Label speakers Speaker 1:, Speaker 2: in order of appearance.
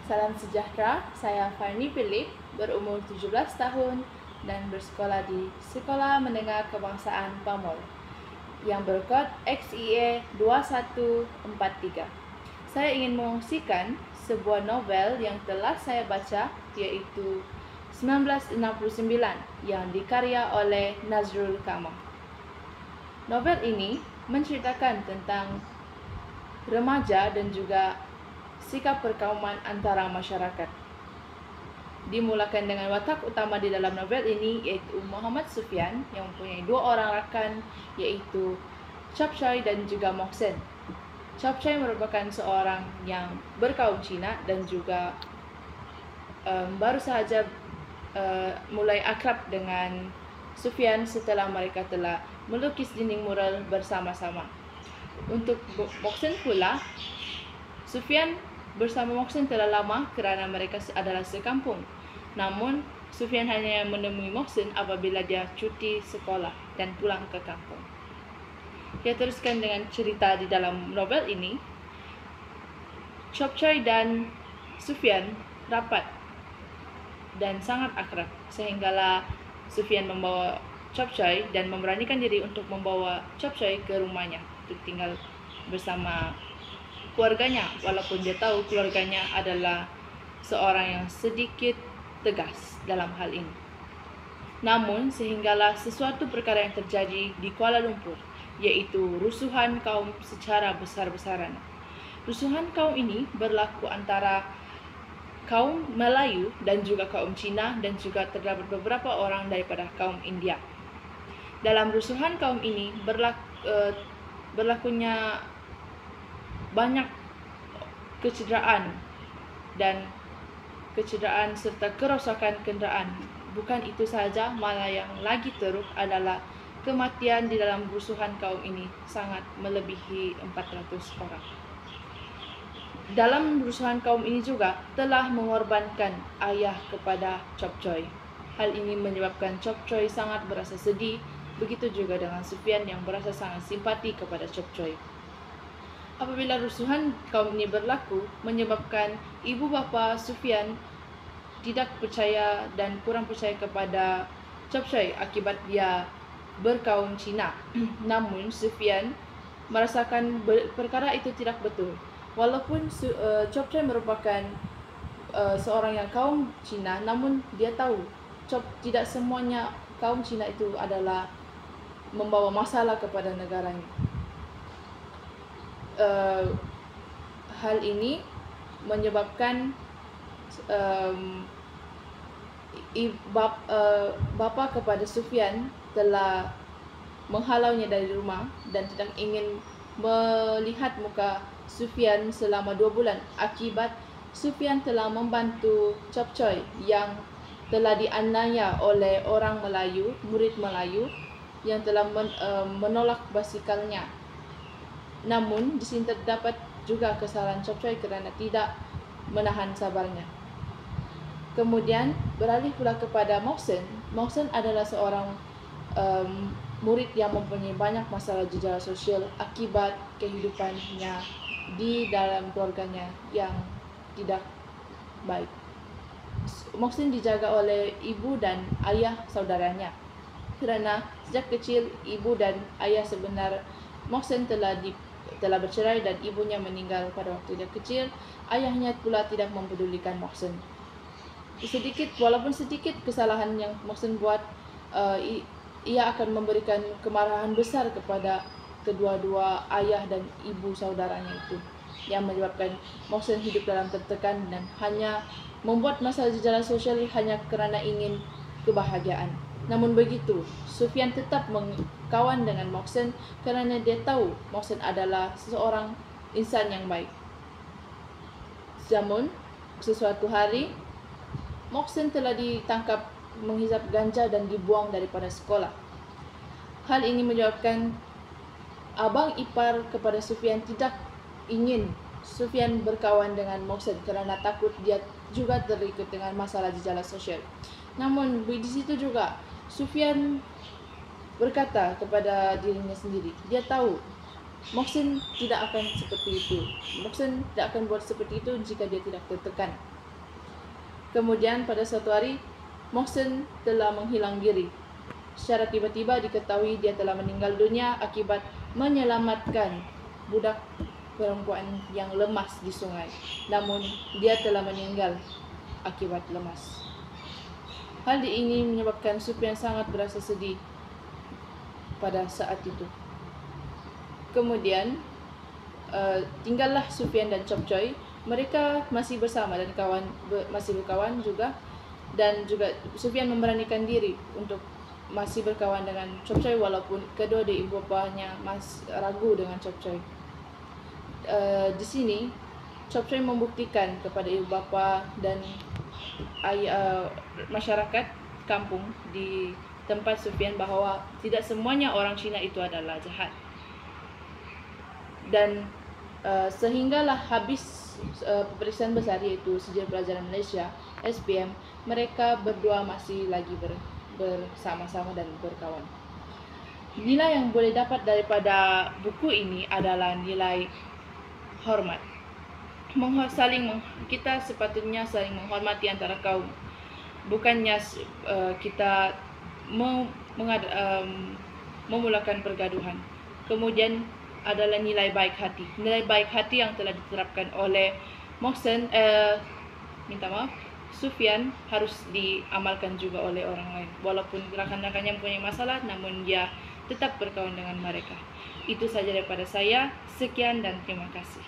Speaker 1: Salam sejahtera, saya Farni Philip, berumur 17 tahun dan bersekolah di Sekolah Menengah Kebangsaan Pamol yang berkod XIA 2143. Saya ingin mengungsikan sebuah novel yang telah saya baca, yaitu 1969 yang dikarya oleh Nazrul Kamah. Novel ini menceritakan tentang remaja dan juga sikap perkauman antara masyarakat. Dimulakan dengan watak utama di dalam novel ini, yaitu Muhammad Sufyan yang mempunyai dua orang rakan, yaitu Chop Choi dan juga Mok Sen. Chop Choi merupakan seorang yang berkaum Cina dan juga baru sahaja mulai akrab dengan Sufyan setelah mereka telah melukis dinding mural bersama-sama. Untuk Mok Sen pula, Sufyan bersama Mok Sen telah lama kerana mereka adalah sekampung. Namun, Sufyan hanya menemui Mok Sen apabila dia cuti sekolah dan pulang ke kampung. Dia teruskan dengan cerita di dalam novel ini. Chop Choi dan Sufyan rapat dan sangat akrab, sehinggalah Sufyan membawa Chop Choi dan memberanikan diri untuk membawa Chop Choi ke rumahnya untuk tinggal bersama keluarganya, walaupun dia tahu keluarganya adalah seorang yang sedikit tegas dalam hal ini. Namun, sehinggalah sesuatu perkara yang terjadi di Kuala Lumpur, yaitu rusuhan kaum secara besar-besaran. Rusuhan kaum ini berlaku antara kaum Melayu dan juga kaum Cina, dan juga terdapat beberapa orang daripada kaum India. Dalam rusuhan kaum ini berlakunya banyak kecederaan serta kerosakan kenderaan. Bukan itu sahaja, malah yang lagi teruk adalah kematian di dalam rusuhan kaum ini sangat melebihi 400 orang. Dalam rusuhan kaum ini juga telah mengorbankan ayah kepada Chop Choi. Hal ini menyebabkan Chop Choi sangat berasa sedih, begitu juga dengan Sufyan yang berasa sangat simpati kepada Chop Choi. Apabila rusuhan kaum ini berlaku, menyebabkan ibu bapa Sufyan tidak percaya dan kurang percaya kepada Chop Choi akibat dia berkaum Cina. Namun Sufyan merasakan perkara itu tidak betul. Walaupun Chop Choi merupakan seorang yang kaum Cina, namun dia tahu tidak semuanya kaum Cina itu adalah membawa masalah kepada negaranya. Hal ini menyebabkan bapa kepada Sufyan telah menghalaunya dari rumah dan tidak ingin melihat muka Sufyan selama 2 bulan akibat Sufyan telah membantu Chop Choi yang telah dianiaya oleh orang Melayu, murid Melayu yang telah menolak basikalnya. Namun, di sini terdapat juga kesalahan Chop Choi kerana tidak menahan sabarnya. Kemudian, beralih pula kepada Mok Sen. Mok Sen adalah seorang murid yang mempunyai banyak masalah jejak sosial akibat kehidupannya di dalam keluarganya yang tidak baik. Mok Sen dijaga oleh ibu dan ayah saudaranya. Kerana sejak kecil, ibu dan ayah sebenar Mok Sen telah bercerai dan ibunya meninggal pada waktu dia kecil. Ayahnya pula tidak mempedulikan Mok Sen. Walaupun sedikit kesalahan yang Mok Sen buat, ia akan memberikan kemarahan besar kepada kedua-dua ayah dan ibu saudaranya itu, yang menyebabkan Mok Sen hidup dalam tertekan dan hanya membuat masalah jejak sosial hanya kerana ingin kebahagiaan. Namun begitu, Sufyan tetap kawan dengan Mok Sen kerana dia tahu Mok Sen adalah seseorang insan yang baik. Namun, sesuatu hari, Mok Sen telah ditangkap menghisap ganja dan dibuang daripada sekolah. Hal ini menyebabkan abang ipar kepada Sufyan tidak ingin Sufyan berkawan dengan Mok Sen kerana takut dia juga terikut dengan masalah jejak sosial. Namun di situ juga Sufyan berkata kepada dirinya sendiri, dia tahu Mok Sen tidak akan seperti itu. Mok Sen tidak akan buat seperti itu jika dia tidak tertekan. Kemudian pada suatu hari, Mohsen telah menghilang diri. Secara tiba-tiba diketahui dia telah meninggal dunia akibat menyelamatkan budak perempuan yang lemas di sungai. Namun dia telah meninggal akibat lemas. Hal ini menyebabkan Sufyan sangat berasa sedih pada saat itu. Kemudian tinggallah Sufyan dan Chop Choi. Mereka masih bersama dan masih berkawan juga, dan juga Sufyan memberanikan diri untuk masih berkawan dengan Chop Choi walaupun kedua dari ibu bapanya masih ragu dengan Chop Choi. Di sini Chop Choi membuktikan kepada ibu bapa dan masyarakat kampung di tempat Sufyan bahwa tidak semuanya orang Cina itu adalah jahat. Dan sehinggalah habis peperiksaan besar, yaitu Sejarah Pelajaran Malaysia SPM, mereka berdua masih lagi bersama-sama dan berkawan. Nilai yang boleh dapat daripada buku ini adalah nilai hormat. Kita sepatutnya saling menghormati antara kaum, bukannya kita memulakan pergaduhan. Kemudian adalah nilai baik hati. Nilai baik hati yang telah diterapkan oleh Mohsen, Sufyan, harus diamalkan juga oleh orang lain. Walaupun rakan-rakannya mempunyai masalah, namun dia tetap berkawan dengan mereka. Itu saja daripada saya. Sekian dan terima kasih.